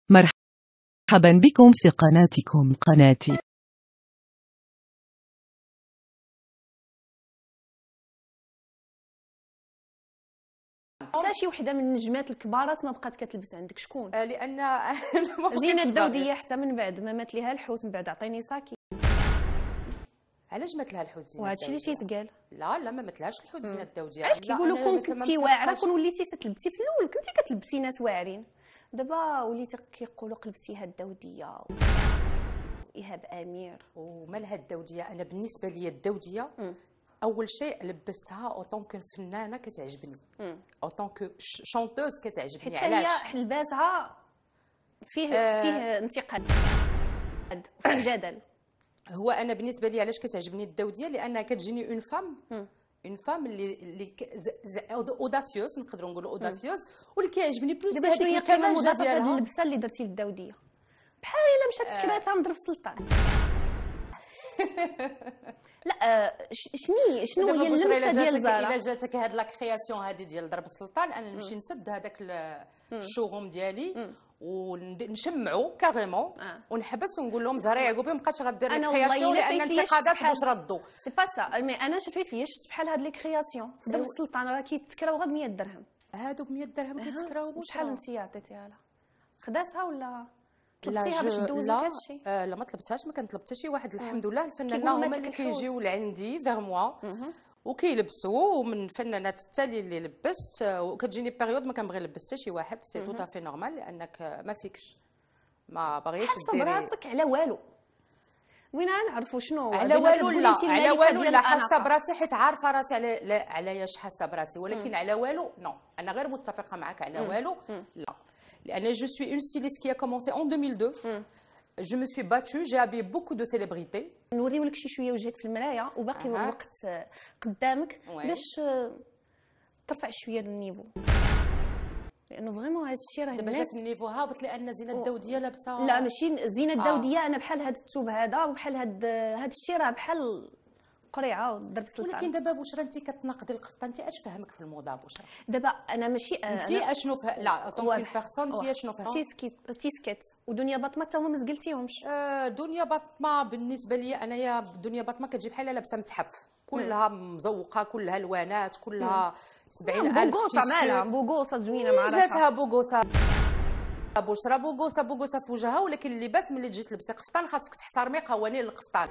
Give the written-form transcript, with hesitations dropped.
مرحبا بكم في قناتكم قناتي. حتى شي وحده من النجمات الكبارات ما بقات كتلبس عندك، شكون؟ لان زينة الدوديه حتى من بعد ما مات ليها الحوت، من بعد عطيني ساكي. علاش مات لها الحوت زينة وهادشي اللي تيتقال. لا ما ماتلهاش الحوت زينة الدوديه. علاش كيقولوا كون كنتي واعره كون وليتي تلبسي؟ في الاول كنتي كتلبسي ناس واعرين، دابا وليتي كيقولوا قلبتيها الدوديه ايهاب امير. ومالها الدوديه؟ انا بالنسبه لي الدوديه اول شيء لبستها اوطون كو فنانه كتعجبني، اوطون كو شونتوز كتعجبني. علاش؟ حيت لباسها فيه انتقاد وفيه جدل. هو انا بالنسبه لي علاش كتعجبني الدوديه؟ لانها كتجيني اون فام اللي اوداسيوس، نقدروا نقولوا اوداسيوس، واللي كيعجبني بلوس. دابا شنو هي القيمه المضافه في هذه اللبسه اللي درتي للدوديه؟ بحال الا مشات كراتها نضرب السلطان. لا شنو هي اللمسه ديال زارا؟ الا جاتك هاد لا كرياسيون هذه ديال ضرب السلطان، انا نمشي نسد هذاك الشوغوم ديالي ونشمعوا كاريمون ونحبس ونقول لهم زهره يعقوبي ما بقاش غدير لي كرياسيون لان الانتقادات باش ردوا. سي با سا، مي انا شفت لي شفت بحال هاد لي كرياسيون ضرب السلطان راه كيتكراو غير ب 100 درهم. هادو ب 100 درهم كيتكراو. شحال انت عطيتيها لها؟ خداتها ولا طلبتيها باش دوز لك هادشي؟ لا ما طلبتهاش، ما كنطلب حتى شي واحد. الحمد لله الفنانين هما اللي كيجيو لعندي فيغ موا وكيلبسوا. ومن الفنانات التالي اللي لبست، وكتجيني بيريود ما كنبغي نلبس حتى شي واحد. سي تو تافي نورمال لانك ما فيكش، ما باغياش ديري براسك على والو. وين نعرفوا شنو على والو؟ لا على والو لا، حاسه براسي حيت عارفه راسي علاش حاسه براسي، ولكن على والو نو. انا غير متفقه معك على والو لا، لان جو سوي اون ستيليست كي ا كومونسي ان 2002. جو مي سوي باتو، جي ابي بوكو دو سيليبريتي. نوريو لك شي شويه وجهك في المرايه وباقي وقت قدامك باش ترفع شويه النيفو، لانه فريمون هذا الشيء راه دابا جاك النيفو هابط لان زينة الدوديه لابسه. لا ماشي زينة الدوديه. انا بحال هذا الثوب هذا وبحال هذا الشيء راه بحال قريعه وضرب سلطان. ولكن دابا بشرى انت كتناقضي القفطان، انت اش فهمك في الموضه بشرى؟ دابا انا ماشي انت اشنو لا طونك بيرسون انت اشنو فهم؟ تيسكيت ودنيا باطمه حتى هما ما زقلتيهمش. دنيا باطمه بالنسبه لي انايا دنيا باطمه كتجي بحال لابسه متحف، كلها مزوقه، كلها الوانات، كلها 70,000 بوغوصه مالها بوغوصه زوينه ما عرفتها. جاتها بوغوصه بشرى بوغوصه في وجهها، ولكن اللباس ملي تجي تلبسي قفطان خاصك تحترمي قوانين القفطان.